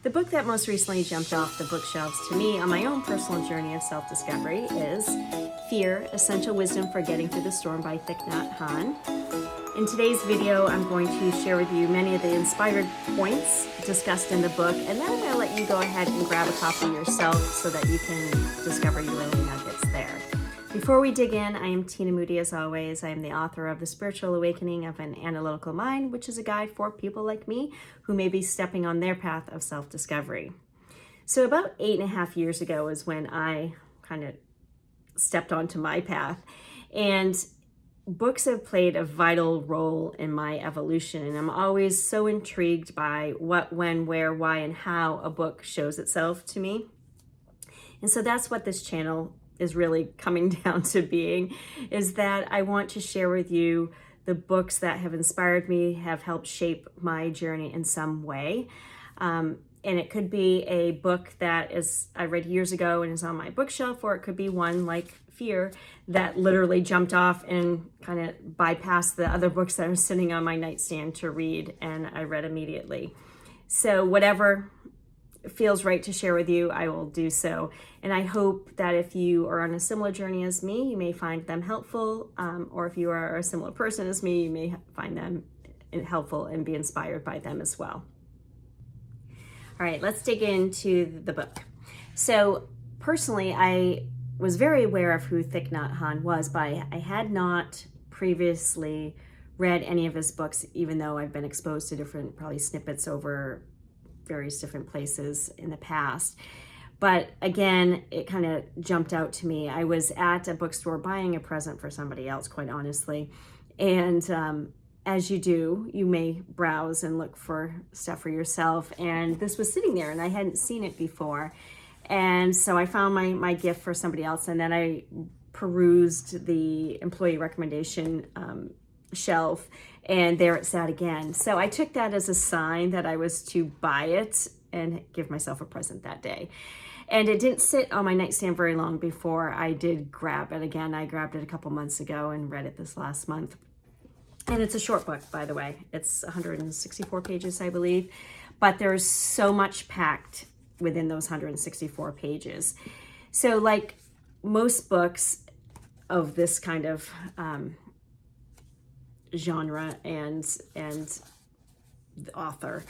The book that most recently jumped off the bookshelves to me on my own personal journey of self-discovery is Fear, Essential Wisdom for Getting Through the Storm by Thich Nhat Hanh. In today's video, I'm going to share with you many of the inspired points discussed in the book, and then I'm going to let you go ahead and grab a copy yourself so that you can discover your own nuggets there. Before we dig in, I am Tina Moody as always. I am the author of The Spiritual Awakening of an Analytical Mind, which is a guide for people like me who may be stepping on their path of self-discovery. So about 8.5 years ago is when I kind of stepped onto my path, and books have played a vital role in my evolution, and I'm always so intrigued by what, when, where, why, and how a book shows itself to me. And so that's what this channel is really coming down to being, is that I want to share with you the books that have inspired me, have helped shape my journey in some way. And it could be a book that I read years ago and is on my bookshelf, or it could be one like Fear that literally jumped off and kind of bypassed the other books that are sitting on my nightstand to read, and I read immediately. So whatever feels right to share with you, I will do so. And I hope that if you are on a similar journey as me, you may find them helpful, or if you are a similar person as me, you may find them helpful and be inspired by them as well. All right, let's dig into the book. So personally, I was very aware of who Thich Nhat Hanh was, but I had not previously read any of his books, even though I've been exposed to different probably snippets over various different places in the past. But again, it kind of jumped out to me. I was at a bookstore buying a present for somebody else, quite honestly. And as you do, you may browse and look for stuff for yourself. And this was sitting there and I hadn't seen it before. And so I found my gift for somebody else. And then I perused the employee recommendation shelf, and there it sat again. So I took that as a sign that I was to buy it and give myself a present that day. And it didn't sit on my nightstand very long before I did grab it again. I grabbed it a couple months ago and read it this last month. And it's a short book, by the way. It's 164 pages, I believe. But there's so much packed within those 164 pages. So like most books of this kind of genre and the author,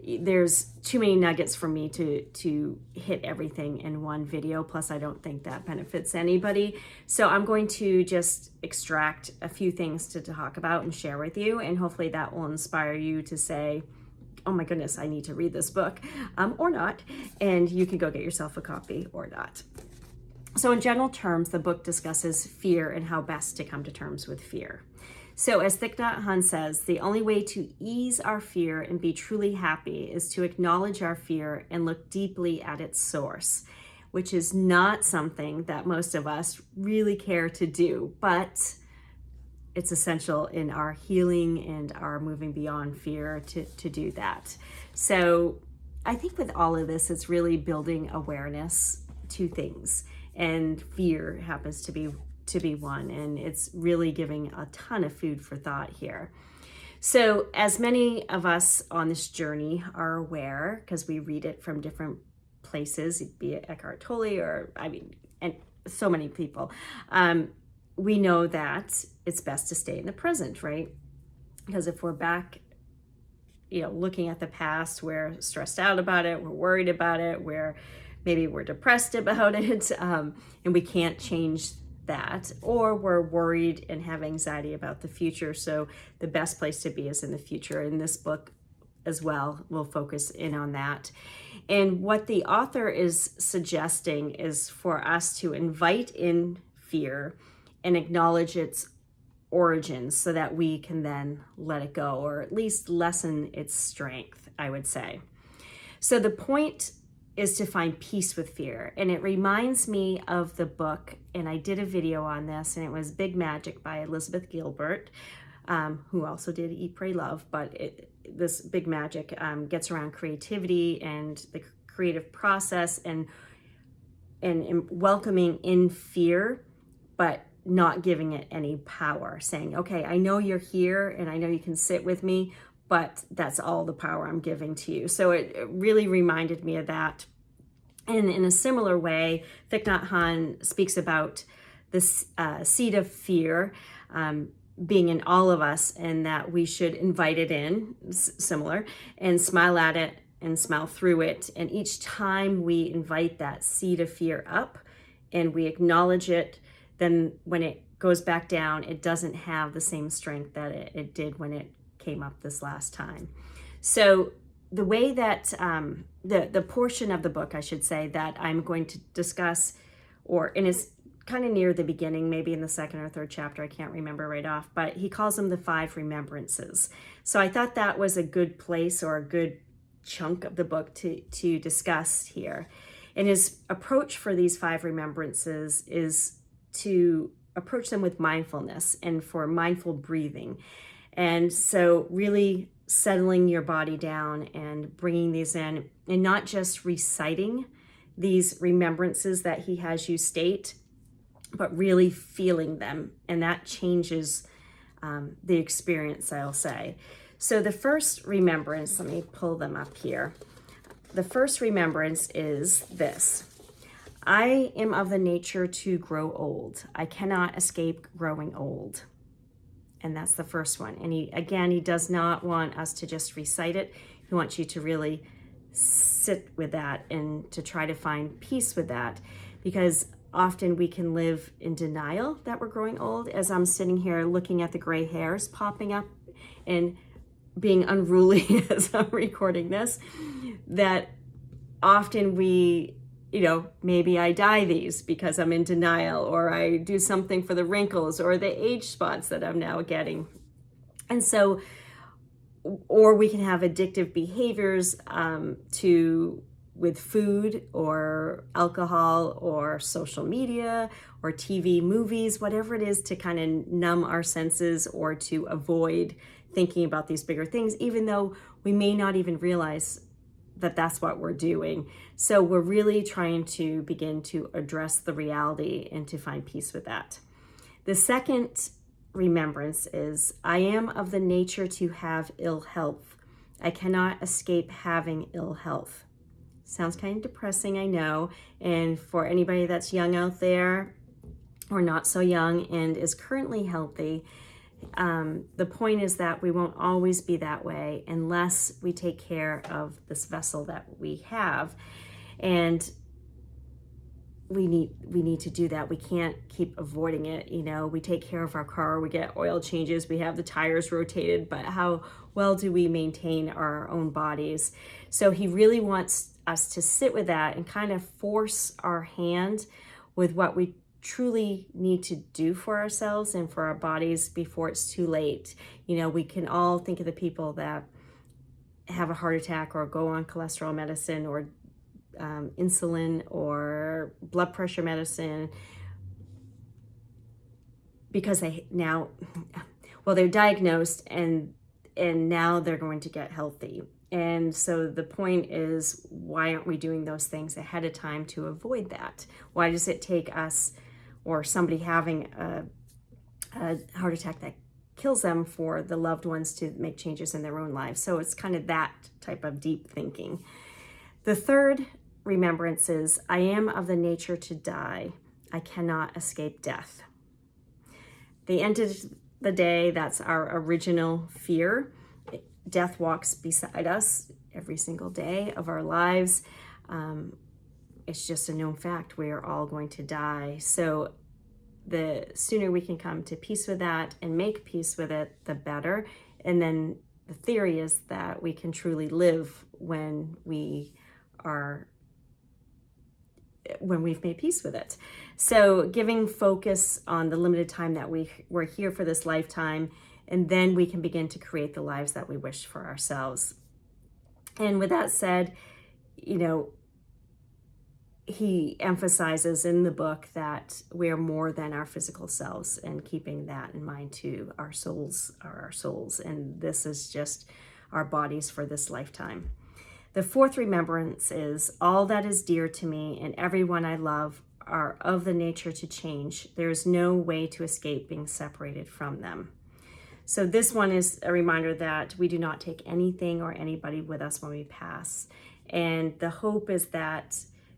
there's too many nuggets for me to hit everything in one video. Plus, I don't think that benefits anybody. So I'm going to just extract a few things to talk about and share with you, and hopefully that will inspire you to say, oh my goodness, I need to read this book, or not, and you can go get yourself a copy or not. So in general terms, the book discusses fear and how best to come to terms with fear. So as Thich Nhat Hanh says, the only way to ease our fear and be truly happy is to acknowledge our fear and look deeply at its source, which is not something that most of us really care to do, but it's essential in our healing and our moving beyond fear to do that. So I think with all of this, it's really building awareness to things, and fear happens to be one, and it's really giving a ton of food for thought here. So as many of us on this journey are aware, because we read it from different places, be it Eckhart Tolle and so many people, we know that it's best to stay in the present, right? Because if we're back, looking at the past, we're stressed out about it, we're worried about it, maybe we're depressed about it, and we can't change that, or we're worried and have anxiety about the future. So the best place to be is in the future. And this book as well will focus in on that. And what the author is suggesting is for us to invite in fear and acknowledge its origins so that we can then let it go, or at least lessen its strength, I would say. So the point is to find peace with fear. And it reminds me of the book, and I did a video on this, and it was Big Magic by Elizabeth Gilbert, who also did Eat, Pray, Love. But this Big Magic gets around creativity and the creative process and welcoming in fear, but not giving it any power, saying, okay, I know you're here and I know you can sit with me, but that's all the power I'm giving to you. So it really reminded me of that. And in a similar way, Thich Nhat Hanh speaks about this seed of fear being in all of us, and that we should invite it in, similar, and smile at it and smile through it. And each time we invite that seed of fear up and we acknowledge it, then when it goes back down, it doesn't have the same strength that it did when it came up this last time. So the way that the portion of the book, I should say, that I'm going to discuss, and it's kind of near the beginning, maybe in the second or third chapter, I can't remember right off, but he calls them the 5 remembrances. So I thought that was a good place, or a good chunk of the book to discuss here. And his approach for these 5 remembrances is to approach them with mindfulness and for mindful breathing. And so really settling your body down and bringing these in, and not just reciting these remembrances that he has you state, but really feeling them. And that changes the experience, I'll say. So the first remembrance, let me pull them up here. The first remembrance is this: I am of the nature to grow old. I cannot escape growing old. And that's the first one. And he does not want us to just recite it. He wants you to really sit with that and to try to find peace with that, because often we can live in denial that we're growing old. As I'm sitting here looking at the gray hairs popping up and being unruly as I'm recording this, that often we, maybe I dye these because I'm in denial, or I do something for the wrinkles or the age spots that I'm now getting. And so, or we can have addictive behaviors with food or alcohol or social media or TV, movies, whatever it is, to kind of numb our senses or to avoid thinking about these bigger things, even though we may not even realize that that's what we're doing. So we're really trying to begin to address the reality and to find peace with that. The second remembrance is, I am of the nature to have ill health. I cannot escape having ill health. Sounds kind of depressing, I know. And for anybody that's young out there, or not so young and is currently healthy, the point is that we won't always be that way unless we take care of this vessel that we have. And we need to do that. We can't keep avoiding it. We take care of our car, we get oil changes, we have the tires rotated, but how well do we maintain our own bodies? So he really wants us to sit with that and kind of force our hand with what we truly need to do for ourselves and for our bodies before it's too late. We can all think of the people that have a heart attack or go on cholesterol medicine or insulin or blood pressure medicine because they're diagnosed and now they're going to get healthy. And so the point is, why aren't we doing those things ahead of time to avoid that? Why does it take us or somebody having a heart attack that kills them for the loved ones to make changes in their own lives? So it's kind of that type of deep thinking. The third remembrance is, I am of the nature to die. I cannot escape death. The end of the day, that's our original fear. Death walks beside us every single day of our lives. It's just a known fact. We are all going to die. So the sooner we can come to peace with that and make peace with it, the better. And then the theory is that we can truly live when we've made peace with it. So giving focus on the limited time that we're here for this lifetime, and then we can begin to create the lives that we wish for ourselves. And with that said, he emphasizes in the book that we are more than our physical selves, and keeping that in mind too. Our souls are our souls, and this is just our bodies for this lifetime. The fourth remembrance is, all that is dear to me and everyone I love are of the nature to change. There is no way to escape being separated from them. So this one is a reminder that we do not take anything or anybody with us when we pass. And the hope is that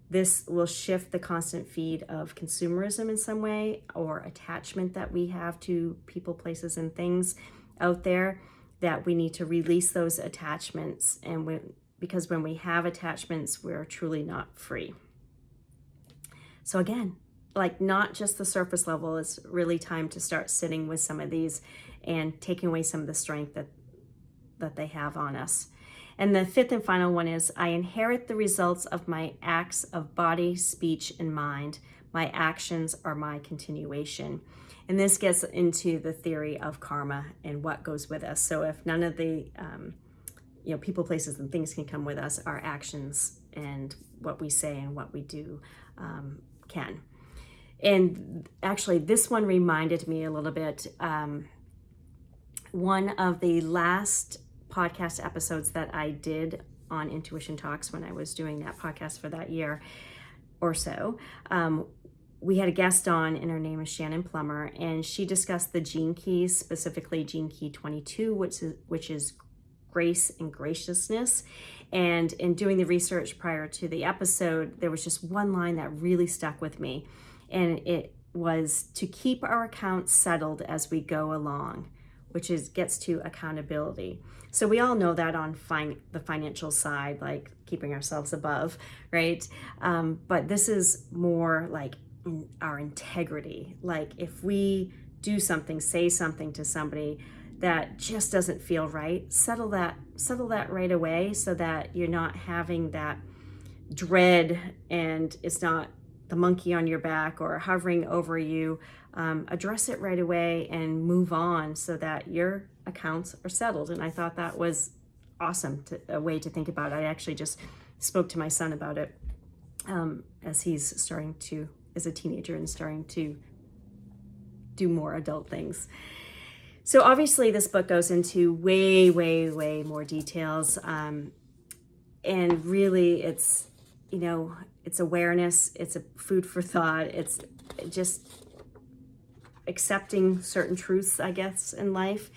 this will shift the constant feed of consumerism in some way, or attachment that we have to people, places, and things out there, that we need to release those attachments. And because when we have attachments, we're truly not free. So again, like, not just the surface level, it's really time to start sitting with some of these and taking away some of the strength that they have on us. And the fifth and final one is, I inherit the results of my acts of body, speech, and mind. My actions are my continuation. And this gets into the theory of karma and what goes with us. So if none of the people, places, and things can come with us, our actions and what we say and what we do can. And actually, this one reminded me a little bit. One of the last podcast episodes that I did on Intuition Talks, when I was doing that podcast for that year or so, we had a guest on, and her name is Shannon Plummer, and she discussed the gene keys, specifically gene key 22, which is grace and graciousness. And in doing the research prior to the episode, there was just one line that really stuck with me, and it was to keep our accounts settled as we go along, which gets to accountability. So we all know that on the financial side, like keeping ourselves above, right? But this is more like our integrity. Like, if we do something, say something to somebody that just doesn't feel right, settle that right away, so that you're not having that dread and it's not the monkey on your back or hovering over you. Address it right away and move on, so that your accounts are settled. And I thought that was awesome, a way to think about it. I actually just spoke to my son about it as he's as a teenager and starting to do more adult things. So obviously this book goes into way, way, way more details. And really it's awareness, it's a food for thought. It's just accepting certain truths, I guess, in life.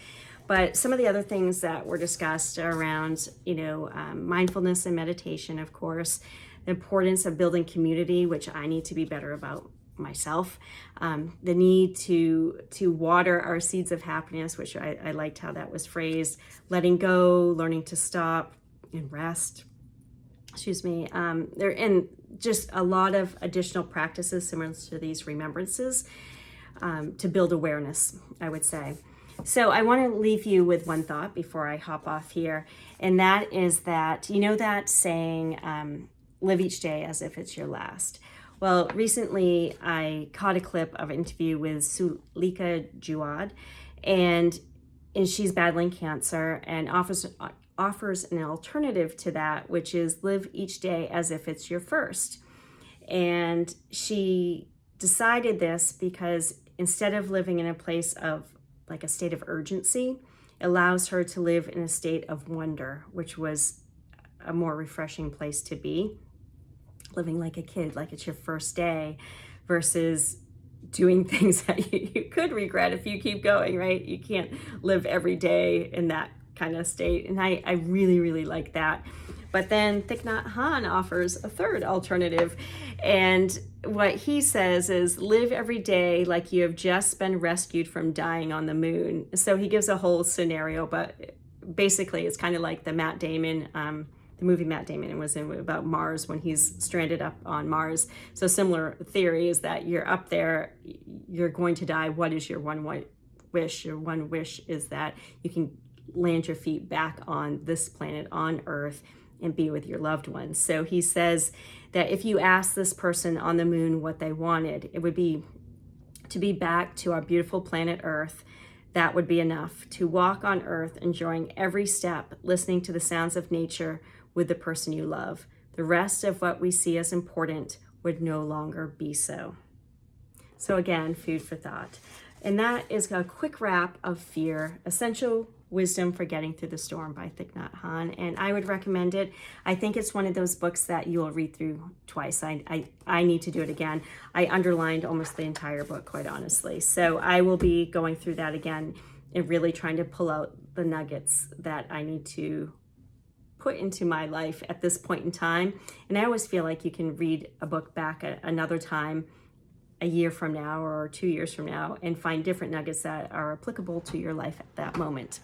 But some of the other things that were discussed are around, mindfulness and meditation, of course, the importance of building community, which I need to be better about myself, the need to water our seeds of happiness, which I liked how that was phrased, letting go, learning to stop and rest. And just a lot of additional practices similar to these remembrances to build awareness, I would say. So I want to leave you with one thought before I hop off here, and that is that, that saying, live each day as if it's your last. Well, recently I caught a clip of an interview with Sulika Juad, and she's battling cancer and offers an alternative to that, which is live each day as if it's your first. And she decided this because instead of living in a place of like a state of urgency, allows her to live in a state of wonder, which was a more refreshing place to be. Living like a kid, like it's your first day, versus doing things that you could regret if you keep going, right? You can't live every day in that kind of state. And I really, really like that. But then Thich Nhat Hanh offers a third alternative. And what he says is live every day like you have just been rescued from dying on the moon. So he gives a whole scenario, but basically it's kind of like the movie Matt Damon was in about Mars, when he's stranded up on Mars. So similar theory is that you're up there, you're going to die. What is your one wish? Your one wish is that you can land your feet back on this planet, on Earth, and be with your loved ones. So he says that if you ask this person on the moon what they wanted, it would be to be back to our beautiful planet Earth. That would be enough. To walk on Earth, enjoying every step, listening to the sounds of nature with the person you love. The rest of what we see as important would no longer be so. So again, food for thought. And that is a quick wrap of Fear, Essential Wisdom for Getting Through the Storm by Thich Nhat Hanh. And I would recommend it. I think it's one of those books that you will read through twice. I need to do it again. I underlined almost the entire book, quite honestly. So I will be going through that again and really trying to pull out the nuggets that I need to put into my life at this point in time. And I always feel like you can read a book back at another time, a year from now or 2 years from now, and find different nuggets that are applicable to your life at that moment.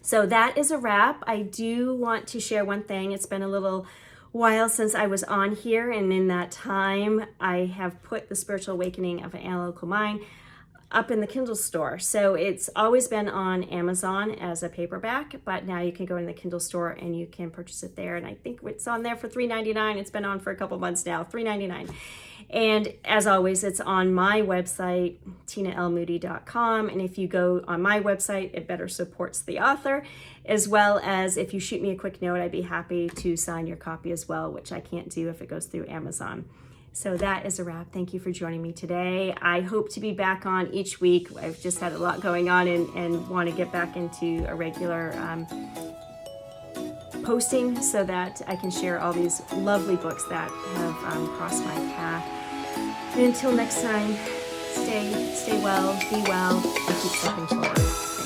So that is a wrap. I do want to share one thing. It's been a little while since I was on here, and in that time I have put The Spiritual Awakening of an Analytical Mind up in the Kindle store. So it's always been on Amazon as a paperback, but now you can go in the Kindle store and you can purchase it there. And I think it's on there for $3.99. It's been on for a couple months now, $3.99. And as always, it's on my website, tinalmoody.com. And if you go on my website, it better supports the author, as well as if you shoot me a quick note, I'd be happy to sign your copy as well, which I can't do if it goes through Amazon. So that is a wrap. Thank you for joining me today. I hope to be back on each week. I've just had a lot going on and want to get back into a regular posting so that I can share all these lovely books that have crossed my path. And until next time, stay well, be well, and keep stepping forward.